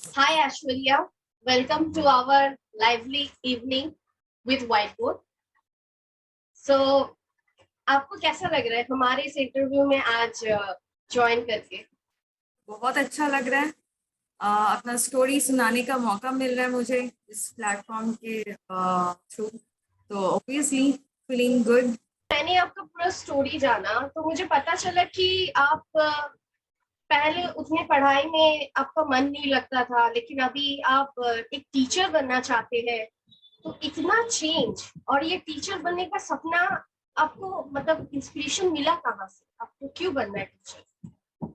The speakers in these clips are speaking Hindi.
Hi Ashwarya, welcome to our lively evening with Whiteboard. So, आपको कैसा लग रहा है हमारे इस इंटरव्यू में आज ज्वाइन करके? बहुत अच्छा लग रहा है। अपना स्टोरी सुनाने का मौका मिल रहा है मुझे इस प्लेटफॉर्म के थ्रू, तो ऑब्वियसली फीलिंग गुड। मैंने आपका पूरा स्टोरी जाना तो मुझे पता चला कि आप पहले उतने पढ़ाई में आपका मन नहीं लगता था, लेकिन अभी आप एक टीचर बनना चाहते हैं। तो इतना चेंज और ये टीचर बनने का सपना आपको मतलब इंस्पिरेशन मिला कहाँ से? आपको क्यों बनना है टीचर?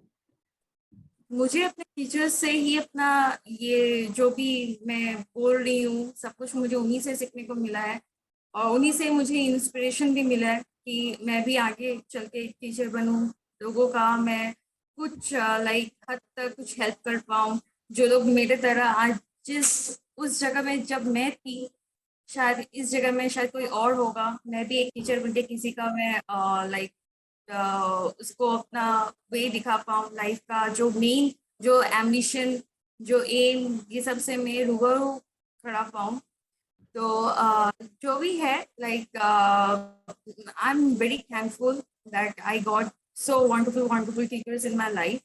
मुझे अपने टीचर्स से ही अपना ये जो भी मैं बोल रही हूँ सब कुछ मुझे उन्हीं से सीखने को मिला है, और उन्हीं से मुझे इंस्पिरेशन भी मिला है कि मैं भी आगे चल के एक टीचर बनूँ। लोगों का मैं कुछ लाइक हद तक कुछ हेल्प कर पाऊँ, जो लोग मेरे तरह आज जिस उस जगह में जब मैं थी, शायद इस जगह में शायद कोई और होगा। मैं भी एक टीचर बन के किसी का मैं लाइक उसको अपना वे दिखा पाऊँ लाइफ का, जो मेन जो एम्बिशन जो एम ये सब से मैं रूबरू खड़ा पाऊँ। तो जो भी है like I am very thankful that I got so wonderful teachers in my life.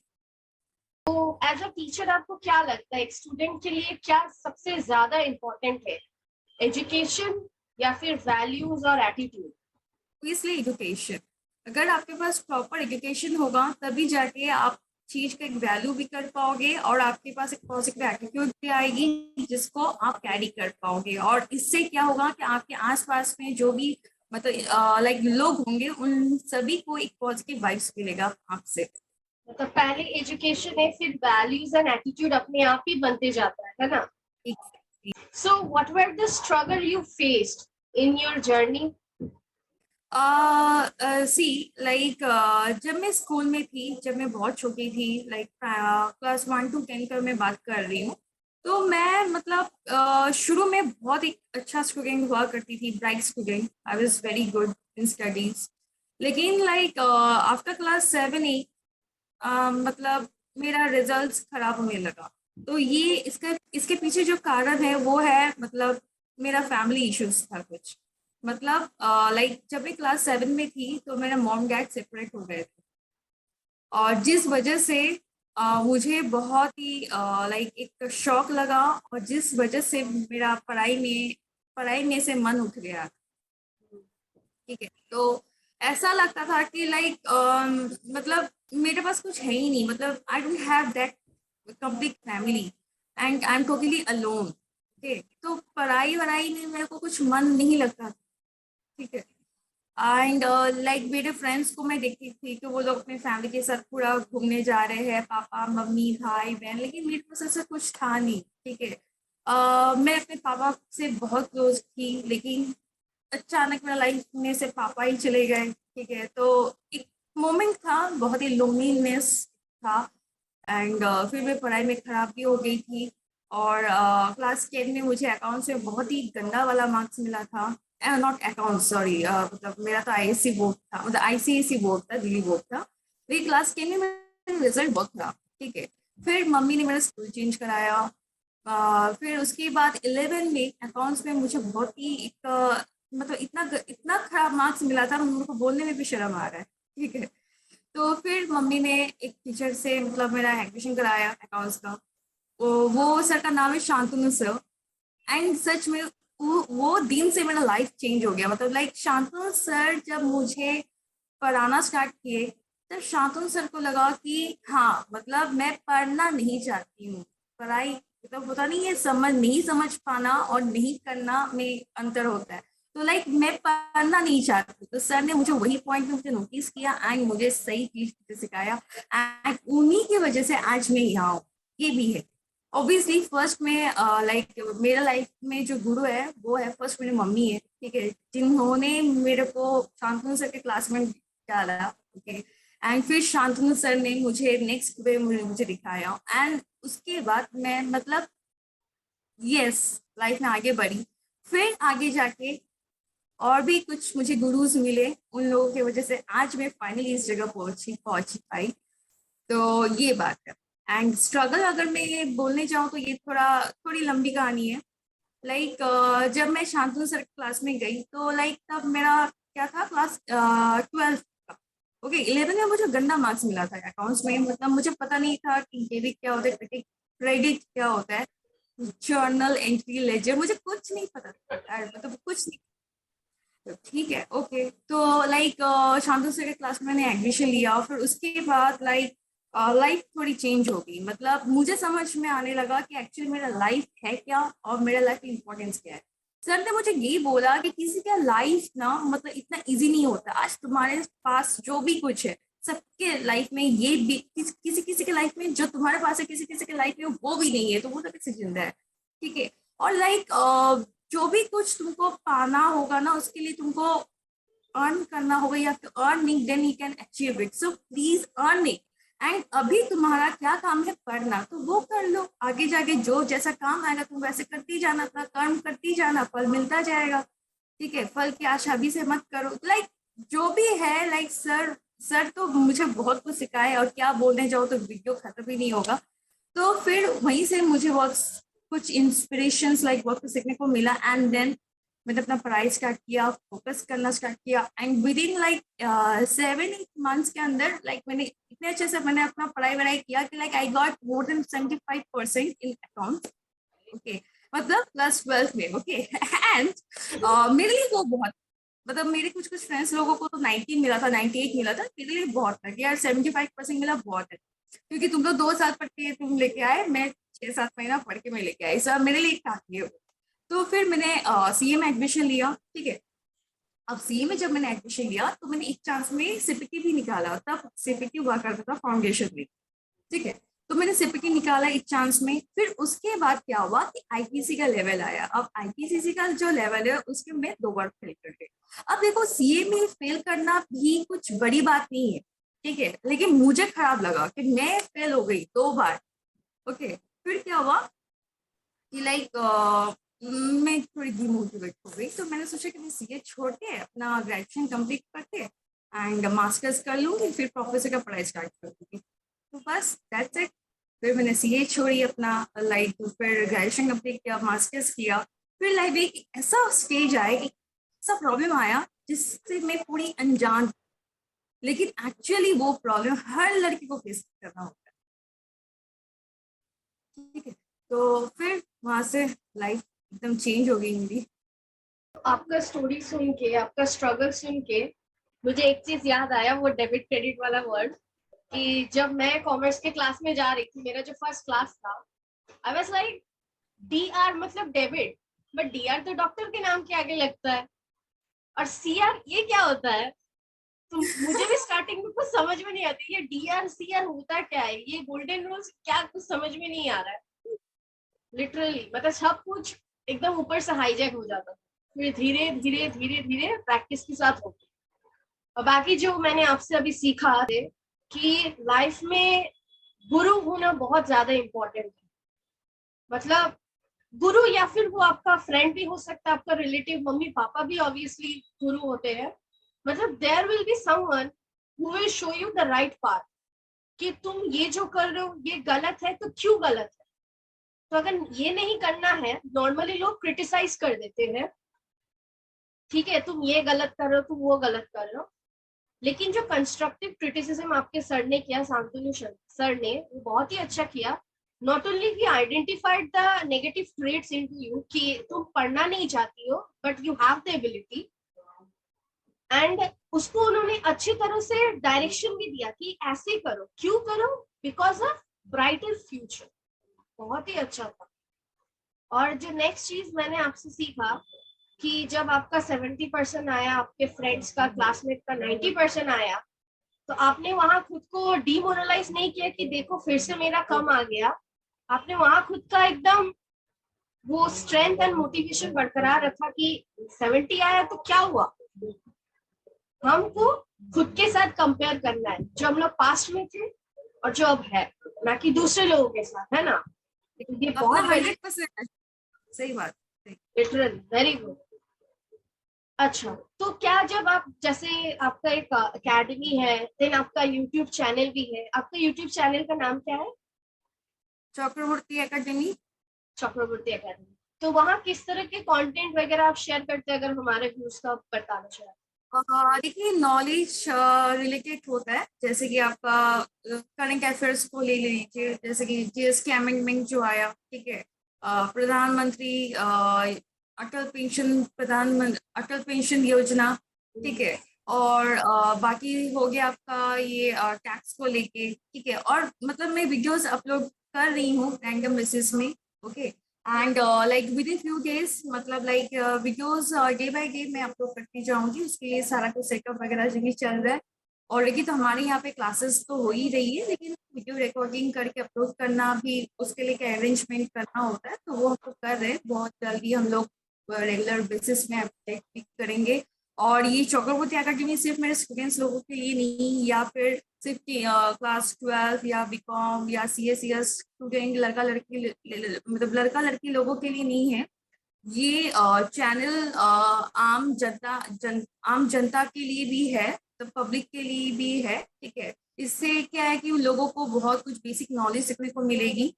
तो एज अ टीचर आपको क्या लगता है एक स्टूडेंट के लिए क्या सबसे ज्यादा इम्पोर्टेंट है? एजुकेशन या फिर वैल्यूज और एटीट्यूड? Obviously education. अगर आपके पास प्रॉपर एजुकेशन होगा तभी जाके आप चीज का एक वैल्यू भी कर पाओगे, और आपके पास एक पॉजिटिव एटीट्यूड भी आएगी जिसको आप कैरी कर पाओगे। और इससे क्या होगा कि आपके आसपास में जो भी मतलब लाइक लोग होंगे उन सभी को एक पॉजिटिव वाइब्स मिलेगा आपसे। मतलब पहले एजुकेशन है, फिर वैल्यूज एंड एटीट्यूड अपने आप ही बनते जाता है ना? Exactly. So what were the struggle you faced in your journey? See like जब मैं स्कूल में थी, जब मैं बहुत छोटी थी, लाइक क्लास 1 to 10 का मैं बात कर रही हूँ, तो मैं मतलब शुरू में बहुत एक अच्छा स्टूडेंट हुआ करती थी, bright student. I was very good in studies. लेकिन लाइक आफ्टर क्लास 7 8 मतलब मेरा रिजल्ट्स खराब होने लगा। तो ये इसका इसके पीछे जो कारण है वो है मतलब मेरा फैमिली इश्यूज था कुछ। मतलब लाइक जब मैं क्लास 7 में थी तो मेरा मॉम डैड सेपरेट हो गए थे, और जिस वजह से मुझे बहुत ही लाइक एक शॉक लगा, और जिस वजह से मेरा पढ़ाई में से मन उठ गया। ठीक है, तो ऐसा लगता था कि लाइक मतलब मेरे पास कुछ है ही नहीं, मतलब I don't have that complete family and I am totally alone. Okay, तो पढ़ाई वढ़ाई में मेरे को कुछ मन नहीं लगता। ठीक है, एंड लाइक मेरे फ्रेंड्स को मैं देखती थी कि वो लोग अपने फैमिली के साथ पूरा घूमने जा रहे हैं, पापा मम्मी भाई बहन, लेकिन मेरे पास ऐसा कुछ था नहीं। ठीक है, मैं अपने पापा से बहुत क्लोज थी, लेकिन अचानक मेरा लाइफ में से पापा ही चले गए। ठीक है, तो एक मोमेंट था, बहुत ही लोनलीनेस था। एंड फिर मैं पढ़ाई में खराब भी हो गई थी, और क्लास 10 में मुझे अकाउंट्स में बहुत ही गंदा वाला मार्क्स मिला था। नॉट अकाउंट, सॉरी, मतलब मेरा तो आईएससी बोर्ड था, मतलब आईसीएससी बोर्ड था, दिल्ली बोर्ड था। लेकिन क्लास 10 में मेरा रिजल्ट बहुत खराब। ठीक है, फिर मम्मी ने मेरा स्कूल चेंज कराया। फिर उसके बाद 11 में अकाउंट्स में मुझे बहुत ही एक मतलब इतना इतना खराब मार्क्स मिला था, मेरे को बोलने में भी शर्म आ रहा है। ठीक है, तो फिर मम्मी ने एक टीचर से मतलब मेरा एडमिशन कराया अकाउंट्स का। वो सर का नाम है शांतनु सर। एंड सच में वो दिन से मेरा लाइफ चेंज हो गया। मतलब लाइक शांतनु सर जब मुझे पढ़ाना स्टार्ट किए, तब शांतनु सर को लगा कि हाँ मतलब मैं पढ़ना नहीं चाहती हूँ। पढ़ाई मतलब होता नहीं है, समझ नहीं समझ पाना और नहीं करना में अंतर होता है। तो लाइक मैं पढ़ना नहीं चाहती, तो सर ने मुझे वही पॉइंट में मुझे नोटिस किया एंड मुझे सही चीज सिखाया। एंड उन्हीं की वजह से आज मैं यहाँ हूँ। ये भी है। ऑब्वियसली फर्स्ट में लाइक मेरा लाइफ में जो गुरु है वो है, फर्स्ट मेरी मम्मी है। ठीक है, जिन्होंने मेरे को शांतनु सर के क्लास में डाला। ओके, एंड फिर शांतनु सर ने मुझे नेक्स्ट वे मुझे दिखाया, एंड उसके बाद मैं मतलब यस लाइफ में आगे बढ़ी। फिर आगे जाके और भी कुछ मुझे गुरुज मिले, उन लोगों की वजह से आज मैं फाइनली इस जगह पहुंची पाई। तो ये बात है। एंड स्ट्रगल अगर मैं बोलने जाऊँ तो ये थोड़ी लंबी कहानी है। जब मैं शांतनु सर क्लास में गई तो तब मेरा क्या था, क्लास 12 का। ओके, 11 में मुझे गंदा मार्क्स मिला था अकाउंट्स में। मतलब मुझे पता नहीं था कि डेबिट क्या होता है, क्रेडिट क्या होता है, जर्नल एंट्री लेजर, मुझे कुछ नहीं पता था यार, मतलब कुछ नहीं। तो ठीक है, ओके। तो शांतनु सर के क्लास में मैंने एडमिशन लिया, फिर उसके बाद लाइफ थोड़ी चेंज हो गई। मतलब मुझे समझ में आने लगा कि एक्चुअली मेरा लाइफ है क्या और मेरा लाइफ की इंपॉर्टेंस क्या है। सर ने मुझे ये बोला कि किसी का लाइफ ना मतलब इतना इजी नहीं होता। आज तुम्हारे पास जो भी कुछ है, सबके लाइफ में ये भी किसी किसी के लाइफ में जो तुम्हारे पास है, किसी किसी के लाइफ में वो भी नहीं है, तो वो तो कैसे जिंदा है। ठीक है। और जो भी कुछ तुमको पाना होगा ना, उसके लिए तुमको अर्न करना होगा, या फिर earning then you can achieve it. So please earn it. And अभी तुम्हारा क्या काम है, पढ़ना, तो वो कर लो। आगे जाके जो जैसा काम आएगा तुम वैसे करती जाना, अपना कर्म करती जाना, फल मिलता जाएगा। ठीक है, फल की आशा अभी से मत करो। जो भी है, सर तो मुझे बहुत कुछ सिखाए, और क्या बोलने जाओ तो वीडियो खत्म ही नहीं होगा। तो फिर वहीं से मुझे बहुत कुछ इंस्पिरेशंस बहुत कुछ सीखने को मिला। एंड देन मैंने अपना पढ़ाई स्टार्ट किया, फोकस करना स्टार्ट किया। एंड विद इन 7-8 मंथ्स के अंदर मैंने इतने अच्छे से मैंने अपना पढ़ाई वढ़ाई किया कि I got more than 75% in account. Okay, मतलब +12 में। ओके एंड मेरे लिए वो बहुत, मतलब मेरे कुछ कुछ फ्रेंड्स लोगों को तो 90 मिला था, 98 मिला था। मेरे लिए बहुत था कि यार 75% मिला बहुत है, क्योंकि तुम तो 2 साल पढ़ के तुम लेके आए, मैं 6-7 महीना पढ़ के मैं लेके आई, सब मेरे लिए काफी है। तो फिर मैंने सीए में एडमिशन लिया। ठीक है, अब सीए में जब मैंने एडमिशन लिया तो मैंने एक चांस में सीपीटी भी निकाला, तब सीपीटी हुआ करता था फाउंडेशन में। ठीक है, तो मैंने सीपीटी निकाला एक चांस में। फिर उसके बाद क्या हुआ कि आईपीसी का लेवल आया। अब आईपीसीसी का जो लेवल है उसके मैं 2 बार फेल कर गई। अब देखो, सीए में फेल करना भी कुछ बड़ी बात नहीं है। ठीक है, लेकिन मुझे खराब लगा कि मैं फेल हो गई 2 बार। ओके, फिर क्या हुआ कि मैं थोड़ी डिमोटिवेट हो गई। तो मैंने सोचा कि मैं सीए छोड़ के अपना ग्रेजुएशन कंप्लीट करके एंड मास्टर्स कर लूंगी, फिर प्रोफेसर का पढ़ाई स्टार्ट कर दूंगी। तो बस दैट्स इट। फिर मैंने सीए छोड़ी अपना, फिर ग्रेजुएशन कंप्लीट किया, मास्टर्स किया। फिर एक ऐसा स्टेज आया, एक ऐसा प्रॉब्लम आया जिससे मैं पूरी अनजान, लेकिन एक्चुअली वो प्रॉब्लम हर लड़की को फेस करना होता है। ठीक है, तो फिर वहां से लाइफ एकदम चेंज हो गई मेरी। आपका स्टोरी सुन के, आपका स्ट्रगल सुन के मुझे एक चीज याद आया, वो डेबिट क्रेडिट वाला वर्ड। कि जब मैं कॉमर्स के क्लास में जा रही थी, मेरा जो फर्स्ट क्लास था, आई वाज लाइक डीआर मतलब डेबिट, बट डीआर तो डॉक्टर के नाम के आगे लगता है, और सीआर ये क्या होता है। तो मुझे भी स्टार्टिंग में कुछ समझ में नहीं आती, ये डीआर सीआर होता क्या है, ये गोल्डन रूल्स क्या, कुछ समझ में नहीं आ रहा है। लिटरली मतलब सब कुछ एकदम ऊपर से हाईजैक हो जाता था। फिर धीरे धीरे धीरे धीरे प्रैक्टिस के साथ होती। और बाकी जो मैंने आपसे अभी सीखा है कि लाइफ में गुरु होना बहुत ज्यादा इम्पोर्टेंट है। मतलब गुरु, या फिर वो आपका फ्रेंड भी हो सकता है, आपका रिलेटिव, मम्मी पापा भी ऑब्वियसली गुरु होते हैं। मतलब there will be someone who will show you the right path, कि तुम ये जो कर रहे हो ये गलत है, तो क्यों गलत है। तो अगर ये नहीं करना है, नॉर्मली लोग क्रिटिसाइज कर देते हैं, ठीक है तुम ये गलत कर रहे हो, तुम वो गलत कर रहे हो। लेकिन जो कंस्ट्रक्टिव क्रिटिसिज्म आपके सर ने किया, शांतनु सर ने, वो बहुत ही अच्छा किया। Not only he identified the negative traits into you, कि तुम पढ़ना नहीं चाहती हो but you have the ability, and उसको उन्होंने अच्छी तरह से डायरेक्शन भी दिया कि ऐसे करो, क्यों करो, बिकॉज ऑफ ब्राइटर फ्यूचर। बहुत ही अच्छा था। और जो नेक्स्ट चीज मैंने आपसे सीखा कि जब आपका 70% आया, आपके फ्रेंड्स का, क्लासमेट का 90% आया, तो आपने वहां खुद को डिमोरलाइज नहीं किया कि देखो फिर से मेरा कम आ गया। आपने वहां खुद का एकदम वो स्ट्रेंथ एंड मोटिवेशन बरकरार रखा कि 70 आया तो क्या हुआ, हमको खुद के साथ कंपेयर करना है, जो हम लोग पास्ट में थे और जो अब है, ना कि दूसरे लोगों के साथ, है ना। ये अपना बहुत बड़ी 100%। सही बात। Literally very good. अच्छा, तो क्या जब आप, जैसे आपका एक एकेडमी है, देन आपका यूट्यूब चैनल भी है, आपका यूट्यूब चैनल का नाम क्या है। चक्रवर्ती एकेडमी। चक्रवर्ती एकेडमी। तो वहाँ किस तरह के कंटेंट वगैरह आप शेयर करते हैं, अगर हमारे व्यूज का बताना चाहें? देखिए नॉलेज रिलेटेड होता है, जैसे कि आपका करंट अफेयर्स को ले लीजिए, जैसे कि जीएसटी अमेंडमेंट जो आया, ठीक है, प्रधानमंत्री अटल पेंशन योजना, ठीक है, और बाकी हो गया आपका ये टैक्स को लेके, ठीक है, और मतलब मैं वीडियोस अपलोड कर रही हूँ रैंडम बेसिस में, okay, and like within few days, मतलब like videos day by day मैं अपलोड करती जाऊंगी, उसके लिए सारा कुछ सेटअप वगैरह जो भी चल रहा है। ऑलरेडी तो हमारे यहाँ पे क्लासेस तो हो ही रही है, लेकिन वीडियो रिकॉर्डिंग करके अपलोड करना भी, उसके लिए क्या अरेंजमेंट करना होता है, तो वो हम लोग कर रहे हैं। बहुत जल्दी हम लोग रेगुलर बेसिस में अपडेट भी करेंगे। और ये चक्रवर्ती एकेडमी सिर्फ मेरे स्टूडेंट्स लोगों के लिए नहीं, या फिर सिर्फ क्लास 12 या बीकॉम या सीएस स्टूडेंट, लड़का लड़की मतलब लड़का लड़की लोगों के लिए नहीं है। ये चैनल आम जनता के लिए भी है, तो पब्लिक के लिए भी है, ठीक है। इससे क्या है कि उन लोगों को बहुत कुछ बेसिक नॉलेज सीखने को मिलेगी।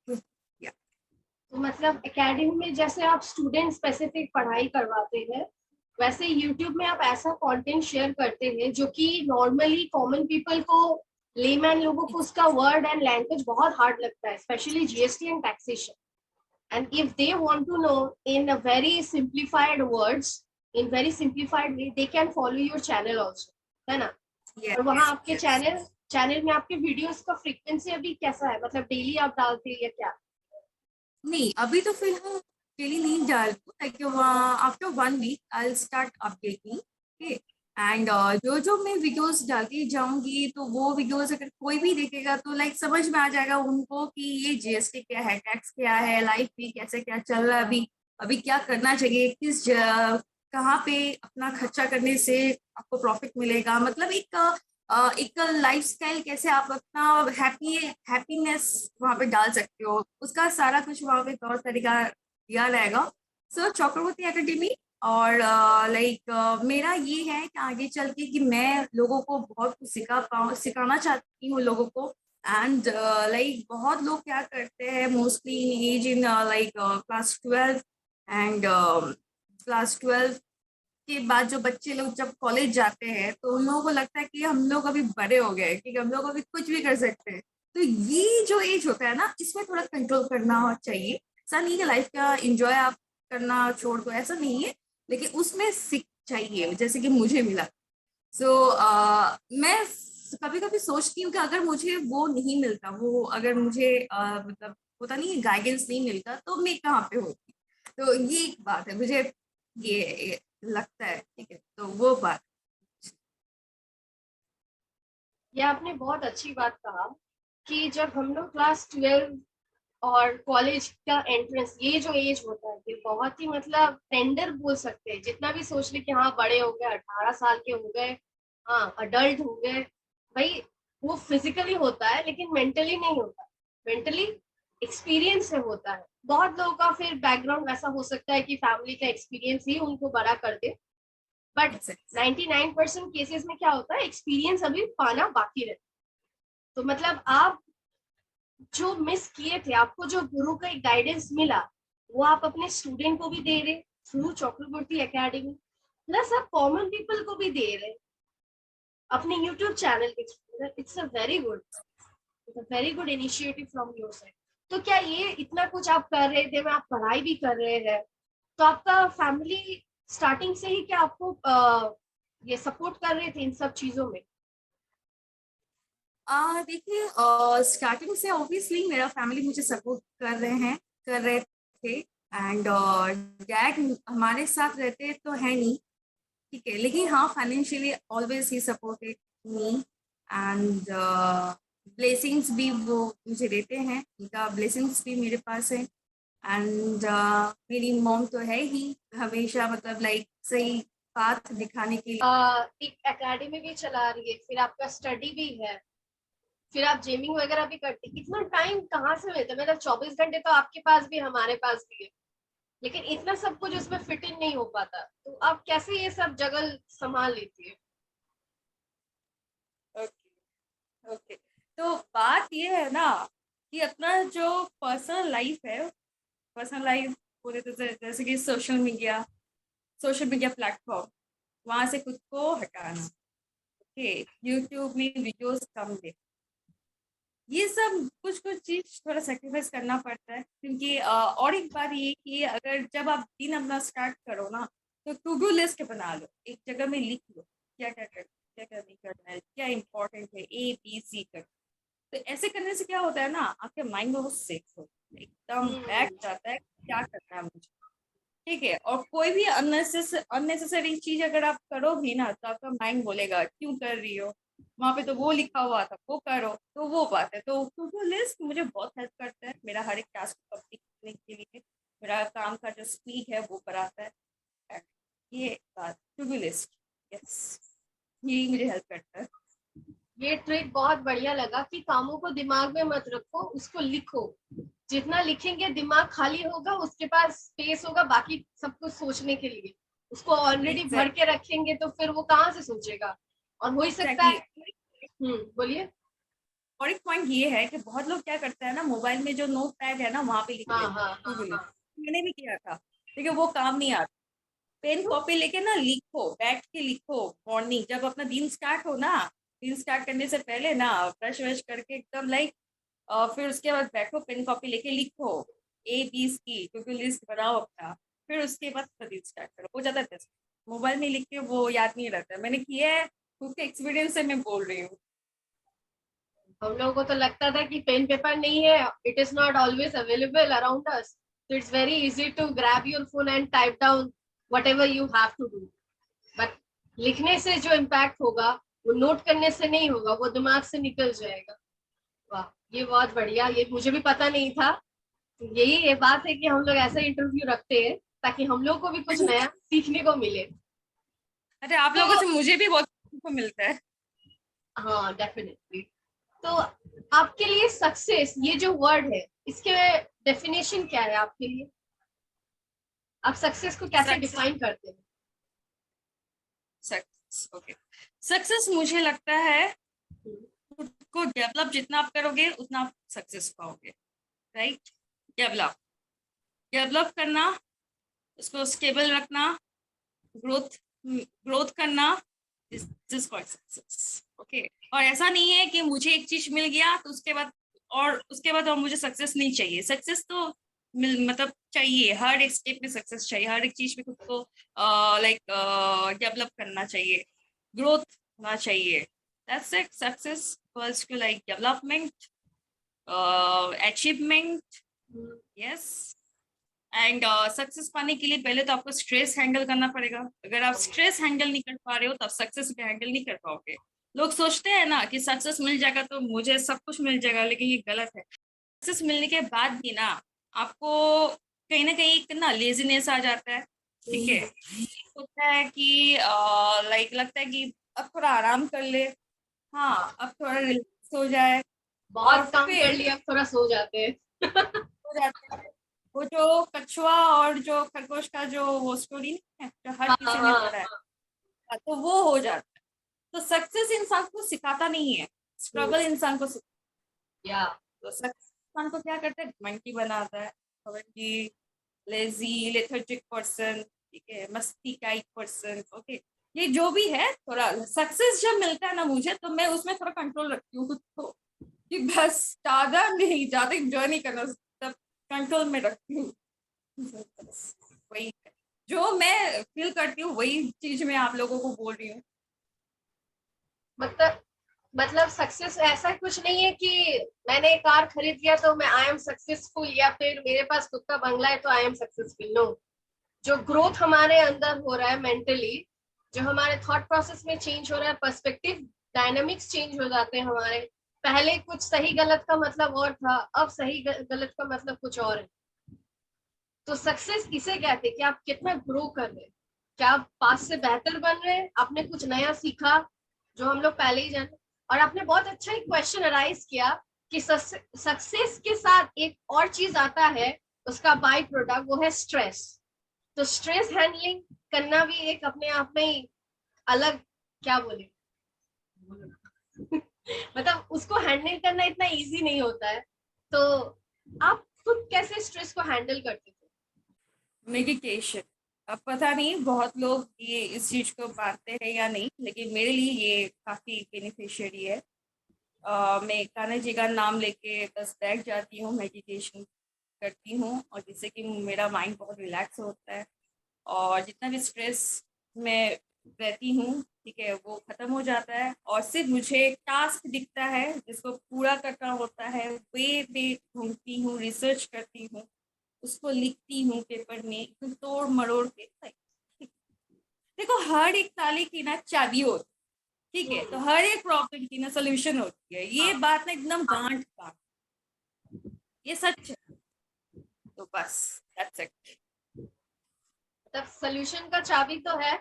तो मतलब एकेडमी में जैसे आप स्टूडेंट स्पेसिफिक पढ़ाई करवाते हैं, वैसे यूट्यूब में आप ऐसा कंटेंट शेयर करते हैं जो कि नॉर्मली कॉमन पीपल को, लेमैन लोगों को उसका वर्ड एंड लैंग्वेज बहुत हार्ड लगता है, specially GST and taxation. And if they want to know in a very simplified words, in very simplified way, they can follow your channel also, है ना? और वहाँ यस आपके यस। चैनल में आपके वीडियोस का फ्रीक्वेंसी अभी कैसा है, मतलब डेली आप डालते हैं या क्या? नहीं, अभी तो फिलहाल डेली नहीं डाल, like after 1 week I will start updating, okay. And जो जो मैं वीडियोस डालती जाऊंगी, तो वो वीडियोस अगर कोई भी देखेगा तो लाइक समझ में आ जाएगा उनको कि ये जीएसटी क्या है, टैक्स क्या है, लाइफ भी कैसे क्या चल रहा है, अभी अभी क्या करना चाहिए, कहाँ पे अपना खर्चा करने से आपको प्रॉफिट मिलेगा, मतलब एक लाइफस्टाइल कैसे आप अपना हैप्पीनेस वहां पे डाल सकते हो, उसका सारा कुछ वहां पे तौर तरीका दिया रहेगा। सो चक्रवर्ती एकेडमी। और लाइक मेरा ये है कि आगे चल के कि मैं लोगों को बहुत कुछ सिखाना चाहती हूँ लोगों को। एंड लाइक बहुत लोग क्या करते हैं mostly in age in like class 12 and class 12 के बाद जो बच्चे लोग जब कॉलेज जाते हैं, तो उन लोगों को लगता है कि हम लोग अभी बड़े हो गए, कि हम लोग अभी कुछ भी कर सकते हैं। तो ये जो एज होता है ना, इसमें थोड़ा कंट्रोल करना चाहिए। ऐसा नहीं है लाइफ का एंजॉय आप करना छोड़ दो, ऐसा नहीं है, लेकिन उसमें सीख चाहिए, जैसे कि मुझे मिला। सो मैं कभी कभी सोचती हूँ कि अगर मुझे वो नहीं मिलता, वो अगर मुझे मतलब होता नहीं गाइडेंस नहीं मिलता, तो मैं कहाँ पे होती। तो ये एक बात है मुझे, ये लगता है, ठीक है, तो वो बात। ये आपने बहुत अच्छी बात कहा कि जब हम लोग क्लास 12 और कॉलेज का एंट्रेंस, ये जो एज होता है, ये बहुत ही मतलब टेंडर बोल सकते हैं। जितना भी सोच ले कि हाँ बड़े हो गए, 18 साल के हो गए, हाँ अडल्ट हो गए, भाई वो फिजिकली होता है लेकिन मेंटली नहीं होता। मेंटली एक्सपीरियंस से होता है। बहुत लोगों का फिर बैकग्राउंड वैसा हो सकता है कि फैमिली का एक्सपीरियंस ही उनको बड़ा कर दे, बट 99% केसेस में क्या होता है, एक्सपीरियंस अभी पाना बाकी रहता है। तो मतलब आप जो मिस किए थे, आपको जो गुरु का एक गाइडेंस मिला, वो आप अपने स्टूडेंट को भी दे रहे थ्रू चक्रवर्ती एकेडमी, प्लस आप कॉमन पीपल को भी दे रहे अपने यूट्यूब चैनल के through. It's a very good, it's a very good initiative from your side. तो क्या ये इतना कुछ आप कर रहे थे, मैं आप पढ़ाई भी कर रहे हैं, तो आपका फैमिली स्टार्टिंग से ही क्या आपको ये सपोर्ट कर रहे थे इन सब चीजों में? देखिए स्टार्टिंग से ऑब्वियसली मेरा फैमिली मुझे सपोर्ट कर रहे थे। एंड डैड हमारे साथ रहते तो है नहीं, ठीक है, लेकिन हाँ financially always he supported me. And blessings भी वो मुझे देते हैं, उनका ब्लेसिंग्स भी मेरे पास है। एंड मेरी मॉम तो है ही हमेशा, मतलब लाइक सही पाथ दिखाने के लिए। एक एकेडमी भी चला रही है, फिर आपका स्टडी भी है, फिर आप जिमिंग वगैरह भी करते, इतना टाइम कहाँ से मिलता है? मतलब 24 घंटे तो आपके पास भी हमारे पास भी है, लेकिन इतना सब कुछ उसमें फिट इन नहीं हो पाता। तो आप कैसे ये सब जगल संभाल लेती है? Okay okay. तो बात ये है ना कि अपना जो पर्सनल लाइफ है, पर्सनल लाइफ बोले तो जैसे कि सोशल मीडिया प्लेटफॉर्म, वहां से खुद को हटाना। ओके, यूट्यूब में वीडियोस कम देखना, ये सब कुछ कुछ चीज थोड़ा सेक्रीफाइस करना पड़ता है, क्योंकि और एक बात ये कि अगर जब आप दिन अपना स्टार्ट करो ना, तो टू डू लिस्ट बना लो, एक जगह में लिख लो क्या क्या करना है, क्या क्या नहीं करना है, क्या इंपॉर्टेंट है, ABC कर। तो ऐसे करने से क्या होता है ना, आपके माइंड बहुत सेफ होता है, एकदम बैठ जाता है क्या करना है मुझे। ठीक है, और कोई भी अननेसेसरी चीज अगर आप करोगी ना, तो आपका माइंड बोलेगा क्यों कर रही हो, वहां पे तो वो लिखा हुआ था वो करो। तो वो बात है, तो टू डू लिस्ट मुझे बहुत हेल्प करता है मेरा हर एक टास्क कंप्लीट करने के लिए, मेरा काम का जो स्पीड है वो बढ़ाता है। And ये बात टू डू लिस्ट, यस, ये मुझे हेल्प करता है। ये ट्रिक बहुत बढ़िया लगा कि कामों को दिमाग में मत रखो, उसको लिखो। जितना लिखेंगे दिमाग खाली होगा, उसके पास स्पेस होगा बाकी सब कुछ सोचने के लिए। उसको ऑलरेडी भर एग्जैक्ट के रखेंगे तो फिर वो कहाँ से सोचेगा। और हो ही सकता एग्जैक्टली। है। बोलिए। और एक पॉइंट ये है कि बहुत लोग क्या करते हैं ना, मोबाइल में जो नोट पैड है ना वहां पे लिख हाँ लेते हाँ हैं टू हाँ डू हाँ। लिस्ट। मैंने भी किया था, लेकिन वो काम नहीं आता। पेन क्यों? कॉपी लेके ना लिखो, बैठ के लिखो, मॉर्निंग जब अपना दिन स्टार्ट हो ना, दिन स्टार्ट करने से पहले ना ब्रश वश करके एकदम लाइक, फिर उसके बाद बैठो पेन कॉपी लेके लिखो, A B की क्योंकि लिस्ट बनाओ अपना, फिर उसके बाद अपना दिन स्टार्ट करो, हो जाता है बेस्ट। मोबाइल में लिख के वो याद नहीं रहता, मैंने किया है, खुद के एक्सपीरियंस से मैं बोल रही हूँ। हम लोगों को तो लगता था कि पेन पेपर नहीं है, it is not always available around us, so it's very easy to grab your phone and type down whatever you have to do. But लिखने से जो इम्पैक्ट होगा वो नोट करने से नहीं होगा, वो दिमाग से निकल जाएगा। वाह, ये बहुत बढ़िया, ये मुझे भी पता नहीं था। यही ये बात है कि हम लोग ऐसा इंटरव्यू रखते हैं ताकि हम लोग को भी कुछ नया सीखने को मिले। अरे आप तो लोगों से मुझे भी बहुत सीखने को मिलता है। हाँ, डेफिनेटली। तो आपके लिए सक्सेस ये जो वर्ड है, इसके डेफिनेशन क्या है आपके लिए? आप सक्सेस को कैसे सक्सेस, डिफाइन करते हैं? Success, okay. सक्सेस मुझे लगता है खुद को डेवलप जितना आप करोगे उतना आप सक्सेस पाओगे, राइट। डेवलप, डेवलप करना, उसको स्टेबल रखना, ग्रोथ, ग्रोथ करना, दिस कॉल्ड सक्सेस। ओके, और ऐसा नहीं है कि मुझे एक चीज मिल गया तो उसके बाद और मुझे सक्सेस नहीं चाहिए। सक्सेस तो मतलब चाहिए, हर एक स्टेप में सक्सेस चाहिए, हर एक चीज में खुद को लाइक डेवलप करना चाहिए, ग्रोथ होना चाहिए। That's it, success equals to like development, achievement, yes. And success पाने के लिए पहले तो आपको स्ट्रेस हैंडल करना पड़ेगा। अगर आप स्ट्रेस हैंडल नहीं कर पा रहे हो तो आप सक्सेस भी हैंडल नहीं कर पाओगे। लोग सोचते हैं ना कि सक्सेस मिल जाएगा तो मुझे सब कुछ मिल जाएगा, लेकिन ये गलत है। सक्सेस मिलने के बाद भी ना आपको कहीं ना कहीं एक ना लेजीनेस आ जाता है। ठीक है, होता है कि लाइक लगता है कि अब थोड़ा आराम कर ले, हाँ अब थोड़ा रिलैक्स हो जाए, और बहुत काम कर फिर लिया, अब थोड़ा सो जाते हैं। हो जाता है। वो जो कछुआ और जो खरगोश का जो वो स्टोरी नहीं है जो हर हाँ किसी ने हाँ पढ़ा है, तो वो हो जाता है। तो सक्सेस इंसान को सिखाता नहीं है, हाँ। स्ट्रगल इंसान को या तो सक्सेस इंसान को क्या करता है, घमंडी बनाता है, घमंडी, लेजी, लेथर्जिक पर्सन, ठीक है, मस्ती टाइप पर्सन। ओके, ये जो भी है, थोड़ा सक्सेस जब मिलता है ना मुझे, तो मैं उसमें थोड़ा कंट्रोल रखती हूँ खुद को, कि बस ज्यादा नहीं, ज्यादा इंजॉय नहीं करना, तब कंट्रोल में रखती हूँ। बस वही है। जो मैं फील करती हूँ वही चीज मैं आप लोगों को बोल रही हूँ। मतलब मतलब सक्सेस ऐसा कुछ नहीं है कि मैंने कार खरीद लिया तो मैं आई एम सक्सेसफुल, या फिर मेरे पास खुद का बंगला है तो आई एम सक्सेसफुल। नो, जो ग्रोथ हमारे अंदर हो रहा है मेंटली, जो हमारे थॉट प्रोसेस में चेंज हो रहा है, पर्सपेक्टिव डायनामिक्स चेंज हो जाते हैं हमारे। पहले कुछ सही गलत का मतलब और था, अब सही गलत का मतलब कुछ और है। तो सक्सेस इसे कहते हैं कि आप कितना ग्रो कर रहे हैं, क्या आप पास से बेहतर बन रहे हैं, आपने कुछ नया सीखा जो हम लोग पहले ही जाने। और आपने बहुत अच्छा एक क्वेश्चन अराइज किया कि सक्सेस के साथ एक और चीज आता है, उसका बाई प्रोडक्ट, वो है स्ट्रेस। तो स्ट्रेस हैंडलिंग करना भी एक अपने आप में ही अलग, क्या बोले, मतलब उसको हैंडल करना इतना इजी नहीं होता है। तो आप खुद कैसे स्ट्रेस को हैंडल करते थे? मेडिटेशन। अब पता नहीं बहुत लोग ये इस चीज को मानते हैं या नहीं, लेकिन मेरे लिए ये काफी बेनिफिशियरी है। मैं कान्हा जी का नाम लेके बस बैठ जाती हूँ, मेडिटेशन करती हूँ, और जिससे कि मेरा माइंड बहुत रिलैक्स होता है, और जितना भी स्ट्रेस में रहती हूँ, ठीक है, वो खत्म हो जाता है। और सिर्फ मुझे एक टास्क दिखता है जिसको पूरा करना होता है, वे पे ढूंढती हूँ, रिसर्च करती हूँ, उसको लिखती हूँ पेपर में एकदम तोड़ मरोड़ के। देखो, हर एक ताले की ना चाबी होती है, ठीक है, तो हर एक प्रॉब्लम की ना सोल्यूशन होती है, ये हाँ, बात ना एकदम गांठ बात, ये सच है। तो बस दैट्स इट। मतलब सोल्यूशन का चाबी तो है,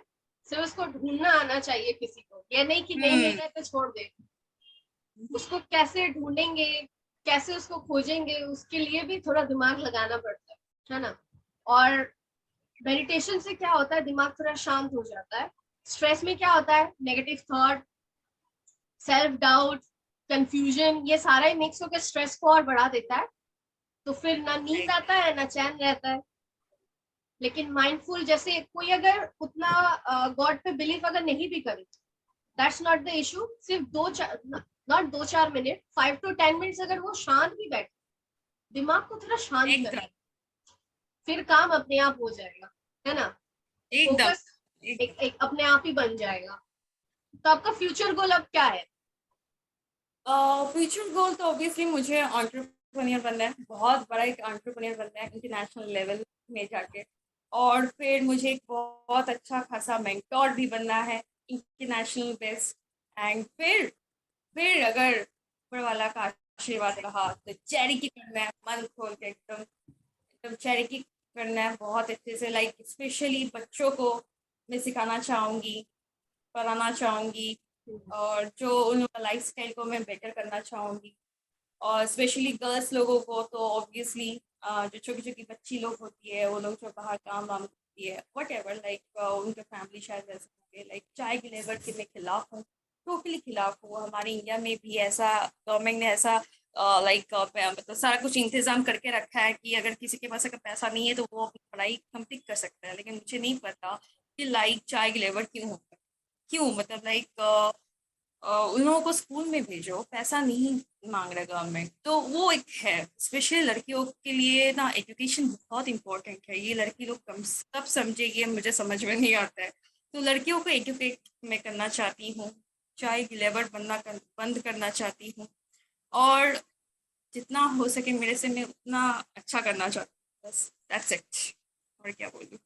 सिर्फ उसको ढूंढना आना चाहिए किसी को, ये नहीं कि नहीं मिल हम्म। रहा है तो छोड़ दे। उसको कैसे ढूंढेंगे, कैसे उसको खोजेंगे, उसके लिए भी थोड़ा दिमाग लगाना पड़ता है ना। और मेडिटेशन से क्या होता है, दिमाग थोड़ा शांत हो जाता है। स्ट्रेस में क्या होता है, negative thought, self doubt, confusion, ये सारा ही मिक्स होकर स्ट्रेस को और बढ़ा देता है। तो फिर ना नींद आता है ना चैन रहता है। लेकिन माइंडफुल, जैसे कोई अगर उतना गॉड पे बिलीव अगर नहीं भी करे, दैट्स नॉट द इशू। सिर्फ दो चार, नॉट 2-4 मिनट, 5 to 10 मिनट्स अगर वो शांत भी बैठे, दिमाग को थोड़ा शांत करे, एकदम फिर काम अपने आप हो जाएगा, है ना। एकदम फोकस एकदम। एक अपने आप ही बन जाएगा। तो आपका फ्यूचर गोल अब क्या है? फ्यूचर गोल तो ऑब्वियसली मुझे एंटरप्रेन्योर बनना है, बहुत बड़ा एक एंटरप्रेन्योर बनना है इंटरनेशनल लेवल में जाके। और फिर मुझे एक बहुत अच्छा खासा मेंटोर भी बनना है, इंटरनेशनल बेस्ट। एंड फिर अगर ऊपर वाला का आशीर्वाद रहा तो चैरिटी करना है, मन खोल के एकदम एकदम चैरिटी करना है बहुत अच्छे से, लाइक स्पेशली बच्चों को मैं सिखाना चाहूँगी, पढ़ाना चाहूँगी, और जो उन लोगों का लाइफ स्टाइल को मैं बेटर करना चाहूँगी। और स्पेशली गर्ल्स लोगों को तो ऑब्वियसली जो छोटी छोटी बच्ची लोग होती है, वो लोग जो बाहर काम वाम करती है, वट एवर, लाइक उनके फैमिली शायद वैसे होंगे, लाइक चाइल्ड लेबर के मैं खिलाफ हूँ, टोटली खिलाफ हूँ। हमारे इंडिया में भी ऐसा गवर्नमेंट ने ऐसा लाइक मतलब सारा कुछ इंतजाम करके रखा है कि अगर किसी के पास अगर पैसा नहीं है तो वो अपनी पढ़ाई कंप्लीट कर सकता है, लेकिन मुझे नहीं पता कि लाइक चाइल्ड लेबर क्यों होता है, क्यों, मतलब लाइक उन लोगों को स्कूल में भेजो, पैसा नहीं मांग रहा गवर्नमेंट, तो वो एक है। स्पेशली लड़कियों के लिए ना एजुकेशन बहुत इंपॉर्टेंट है, ये लड़की लोग कम कब समझे, ये मुझे समझ में नहीं आता है। तो लड़कियों को एजुकेट मैं करना चाहती हूँ, चाइल्ड लेबर बंद करना चाहती हूँ, और जितना हो सके मेरे से मैं उतना अच्छा करना चाहती हूँ, बस दैट्स इट। और क्या बोलूँ।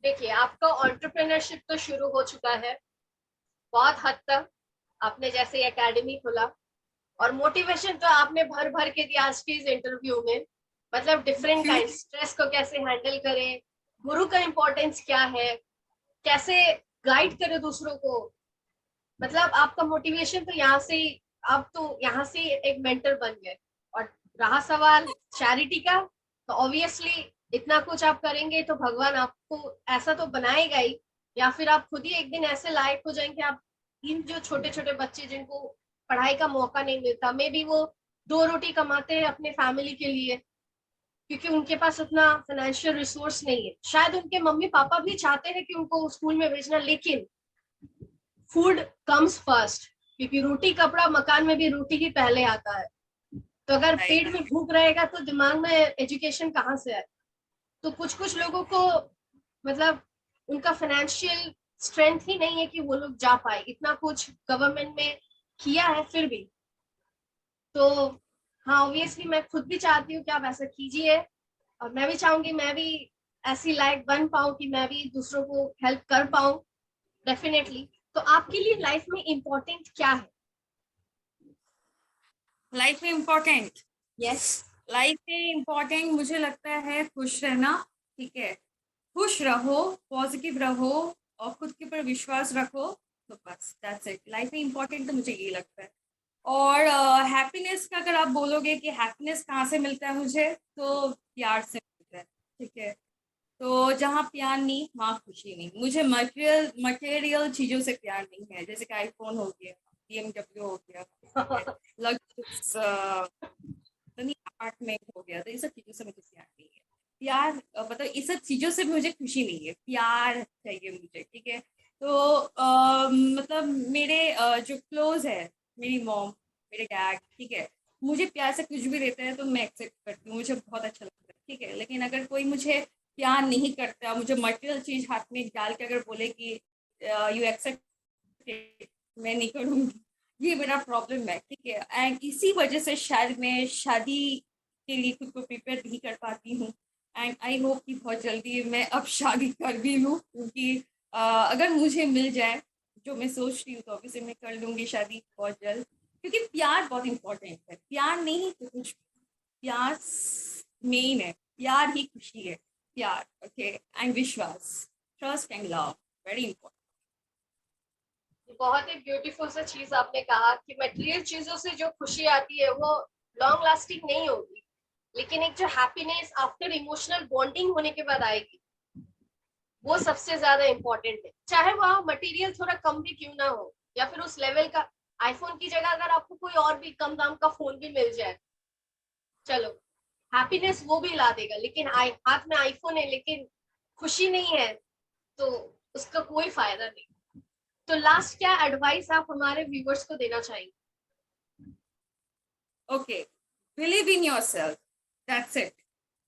देखिए, आपका एंटरप्रेन्योरशिप तो शुरू हो चुका है बहुत हद तक। आपने जैसे एकेडमी खोला, और मोटिवेशन तो आपने भर भर के दिया आज के इस इंटरव्यू में। मतलब डिफरेंट काइंड, स्ट्रेस को कैसे हैंडल करें, गुरु का इम्पोर्टेंस क्या है, कैसे गाइड करें दूसरों को। मतलब आपका मोटिवेशन तो यहाँ से, आप तो यहाँ से एक मेंटर बन गए। और रहा सवाल चैरिटी का, तो ऑब्वियसली इतना कुछ आप करेंगे तो भगवान आपको ऐसा तो बनाएगा ही, या फिर आप खुद ही एक दिन ऐसे लायक हो जाएंगे। आप इन जो छोटे छोटे बच्चे जिनको पढ़ाई का मौका नहीं मिलता, मे बी वो दो रोटी कमाते हैं अपने फैमिली के लिए, क्योंकि उनके पास उतना फाइनेंशियल रिसोर्स नहीं है। शायद उनके मम्मी पापा भी चाहते हैं कि उनको स्कूल में भेजना, लेकिन फूड कम्स फर्स्ट, क्योंकि रोटी कपड़ा मकान में भी रोटी ही पहले आता है। तो अगर पेट में भूख रहेगा तो दिमाग में एजुकेशन कहाँ से आए। तो कुछ कुछ लोगों को, मतलब उनका फाइनेंशियल स्ट्रेंथ ही नहीं है कि वो लोग जा पाए, इतना कुछ गवर्नमेंट में किया है फिर भी। तो हाँ, ऑब्वियसली मैं खुद भी चाहती हूँ कि आप ऐसा कीजिए, और मैं भी चाहूंगी मैं भी ऐसी लायक बन पाऊँ कि मैं भी दूसरों को हेल्प कर पाऊँ, डेफिनेटली। तो आपके लिए लाइफ में इम्पोर्टेंट क्या है? लाइफ में इम्पोर्टेंट, यस। लाइफ में इम्पोर्टेंट मुझे लगता है खुश रहना, ठीक है, खुश रहो, पॉजिटिव रहो, और खुद के ऊपर विश्वास रखो, तो बस दैट्स इट। लाइफ में इम्पोर्टेंट तो मुझे ये लगता है। और हैप्पीनेस का अगर आप बोलोगे कि हैप्पीनेस कहाँ से मिलता है मुझे, तो प्यार से मिलता है, ठीक है। तो जहाँ प्यार नहीं वहाँ खुशी नहीं। मुझे मटेरियल मटेरियल चीज़ों से प्यार नहीं है, जैसे कि आईफोन हो गया, BMW हो गया, ठीक है, लग्जरीज पता नहीं अपार्टमेंट हो गया, तो ये सब चीजों से मुझे प्यार नहीं है। प्यार मतलब इस सब चीजों से मुझे खुशी नहीं है, प्यार चाहिए मुझे, ठीक है। तो मतलब मेरे जो क्लोज है, मेरी मॉम, मेरे डैड, ठीक है, मुझे प्यार से कुछ भी देते हैं तो मैं एक्सेप्ट करती हूँ, मुझे बहुत अच्छा लगता है, ठीक है। लेकिन अगर कोई मुझे प्यार नहीं करता, मुझे मटेरियल चीज हाथ में डाल के अगर बोले कि यू एक्सेप्ट, मैं नहीं करूँगी, ये मेरा प्रॉब्लम है, ठीक है। एंड इसी वजह से शायद मैं शादी के लिए खुद को प्रिपेयर नहीं कर पाती हूँ। एंड आई होप कि बहुत जल्दी मैं अब शादी कर भी लूँ, क्योंकि अगर मुझे मिल जाए जो मैं सोच रही हूँ तो ऑब्वियसली मैं कर लूँगी शादी बहुत जल्द, क्योंकि प्यार बहुत इंपॉर्टेंट है। प्यार नहीं तो कुछ, प्यार मेन है, प्यार ही खुशी है, प्यार, ओके, एंड विश्वास, trust and love, very important. बहुत ही ब्यूटीफुल सा चीज आपने कहा कि मटेरियल चीजों से जो खुशी आती है वो लॉन्ग लास्टिंग नहीं होगी, लेकिन एक जो हैप्पीनेस आफ्टर इमोशनल बॉन्डिंग होने के बाद आएगी वो सबसे ज्यादा इम्पोर्टेंट है। चाहे वह मटेरियल थोड़ा कम भी क्यों ना हो, या फिर उस लेवल का आईफोन की जगह अगर आपको कोई और भी कम दाम का फोन भी मिल जाए, चलो हैप्पीनेस वो भी ला देगा। लेकिन हाथ में आईफोन है लेकिन खुशी नहीं है, तो उसका कोई फायदा नहीं। तो लास्ट क्या एडवाइस आप हमारे व्यूवर्स को देना चाहेंगे? Okay, believe in your self, that's it.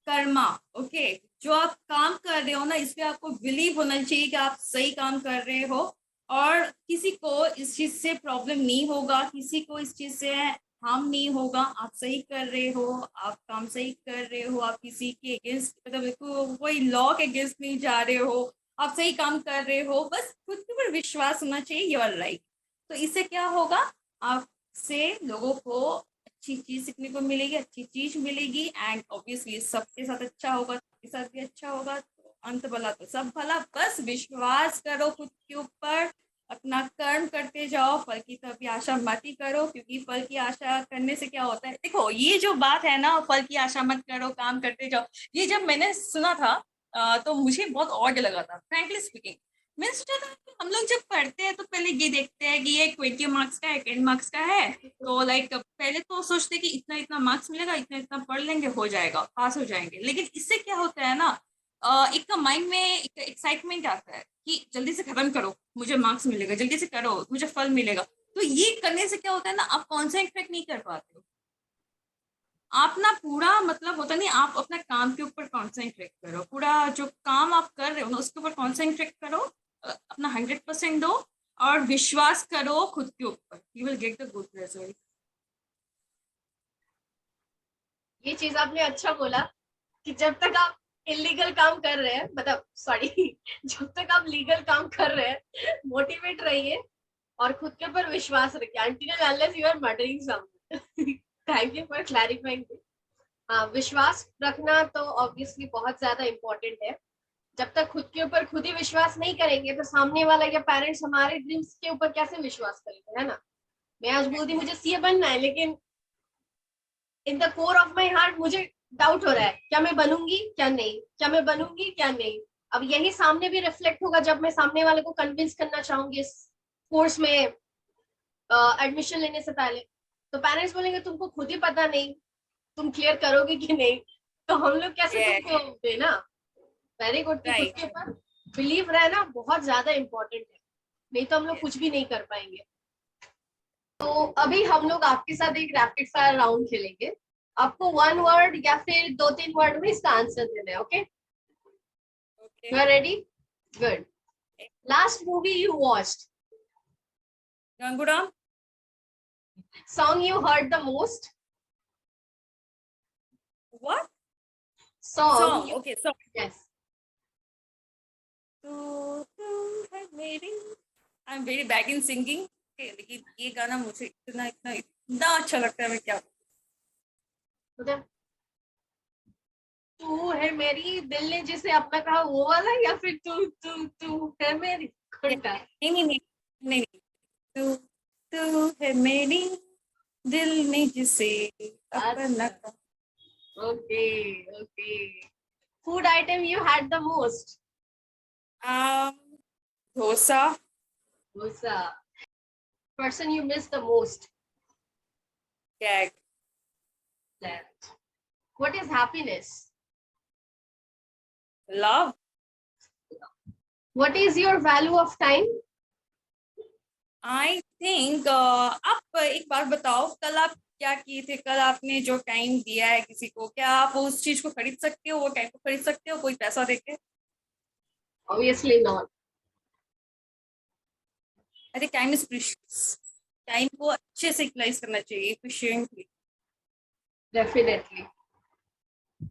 Karma, okay, जो आप काम कर रहे हो ना, इसमें आपको बिलीव होना चाहिए कि आप सही काम कर रहे हो, और किसी को इस चीज से प्रॉब्लम नहीं होगा, किसी को इस चीज से हार्म नहीं होगा। आप सही कर रहे हो, आप काम सही कर रहे हो, आप किसी के अगेंस्ट, मतलब कोई लॉ के अगेंस्ट नहीं जा रहे हो, आप सही काम कर रहे हो, बस खुद के ऊपर विश्वास होना चाहिए, यू आर राइट। तो इससे क्या होगा, आपसे लोगों को अच्छी चीज सीखने को मिलेगी, अच्छी चीज मिलेगी, एंड ऑब्वियसली सबके साथ अच्छा होगा, सबके साथ भी अच्छा होगा, तो अंत भला तो सब भला। बस विश्वास करो खुद के ऊपर, अपना कर्म करते जाओ, फल की तो अभी आशा मत ही करो, क्योंकि फल की आशा करने से क्या होता है, देखो ये जो बात है ना, फल की आशा मत करो, काम करते जाओ, ये जब मैंने सुना था तो मुझे बहुत ऑड लगा था, फ्रैंकली स्पीकिंग। मैंने सोचा था कि हम लोग जब पढ़ते हैं तो पहले ये देखते हैं कि ये 20 मार्क्स का है, 10 मार्क्स का है, तो लाइक पहले तो सोचते कि इतना इतना मार्क्स मिलेगा, इतना इतना पढ़ लेंगे, हो जाएगा, पास हो जाएंगे। लेकिन इससे क्या होता है ना, एक माइंड में एक एक्साइटमेंट आता है कि जल्दी से खत्म करो, मुझे मार्क्स मिलेगा, जल्दी से करो, मुझे फल मिलेगा। तो ये करने से क्या होता है ना, आप कॉन्सेंट्रेट नहीं कर पाते हो। आप ना पूरा, मतलब होता नहीं, आप अपना काम के ऊपर कॉन्सेंट्रेट करो, पूरा जो काम आप कर रहे हो ना उसके ऊपर कॉन्सेंट्रेट करो, अपना 100% दो, और विश्वास करो खुद के ऊपर, you will get the good result. ये चीज आपने अच्छा बोला कि जब तक आप इलीगल काम कर रहे हैं, मतलब सॉरी, जब तक आप लीगल काम कर रहे हैं मोटिवेट रहिए और खुद के ऊपर विश्वास रखिए, until and unless you are murdering someone. Thank you for clarifying. हाँ, विश्वास रखना तो ऑब्वियसली बहुत ज्यादा इम्पोर्टेंट है। जब तक खुद के ऊपर खुद ही विश्वास नहीं करेंगे तो सामने वाला या पेरेंट्स हमारे ड्रीम्स के ऊपर कैसे विश्वास करेंगे, है ना? मैं आज बोलती मुझे सीए बनना है, लेकिन in the core of my heart मुझे डाउट हो रहा है, क्या मैं बनूंगी क्या नहीं, क्या मैं बनूंगी क्या नहीं। अब यही सामने भी रिफ्लेक्ट होगा जब मैं सामने वाले को कन्विंस करना चाहूंगी इस कोर्स में एडमिशन लेने से पहले। तो पेरेंट्स बोलेंगे तुमको खुद ही पता नहीं, तुम क्लियर करोगे कि नहीं, तो हम लोग कैसे तुमको देना। वेरी गुड कि खुद राइट। के ऊपर बिलीव रहना बहुत ज्यादा इम्पोर्टेंट है, नहीं तो हम लोग कुछ भी नहीं कर पाएंगे। तो अभी हम लोग आपके साथ एक रैपिड फायर राउंड खेलेंगे। आपको वन वर्ड या फिर दो तीन वर्ड में इसका आंसर देना है, okay? You are ready? Good. Last movie you watched? गंगूराम। Song you heard the most? What? Song song, you, okay, song. Yes. तू है मेरी, I am very bad in singing, लेकिन ये गाना मुझे इतना इतना इतना अच्छा लगता है, मैं क्या। तू है मेरी, दिल ने जिसे अपना कहा, वो वाला, या फिर तू तू तू है मेरी? कौन-सा? नहीं नहीं नहीं नहीं नहीं, तू तू है मेरी, दिल ने जिसे अपना अच्छा, कहा। Okay okay. Food item you had the most? Dosa. Dosa. Person you miss the most? Cat. that. What is happiness? Love. What is your value of time? I think आप एक बार बताओ, कल आप क्या किए थे? कल आपने जो टाइम दिया है किसी को, क्या आप उस चीज को खरीद सकते हो? वो टाइम को खरीद सकते हो कोई पैसा देके? Obviously not. I think time is precious. Time को अच्छे से यूटिलाइज करना चाहिए, efficiently. Definitely.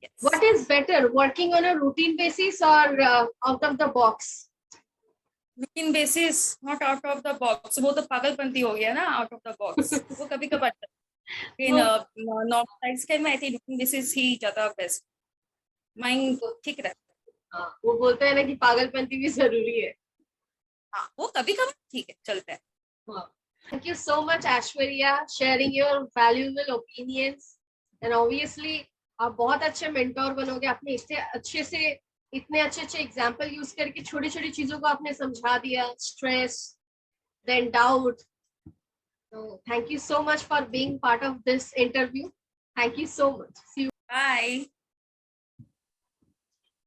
Yes. What is better, working on a routine basis or out of the box? Routine basis, not out of the box. वो तो पागलपंती हो गया ना, आउट ऑफ द बॉक्स। वो कभी कभार, लेकिन वो नॉर्मल टाइम में आई थिंक रूटीन बेसिस ही ज्यादा बेस्ट। माइंड ठीक रहता है। हाँ, वो बोलते हैं ना कि पागलपंती भी जरूरी है। हाँ, वो कभी कभार ठीक है, चलता है। Thank you so much, Ashwarya, sharing your valuable opinions. And obviously, आप बहुत अच्छे मेंटोर बनोगे। आपने इतने अच्छे एग्जाम्पल यूज करके छोटी छोटी चीजों को आपने समझा दिया, stress, then doubt. So thank you so much for being part of this interview. Thank you so much. See you. Bye.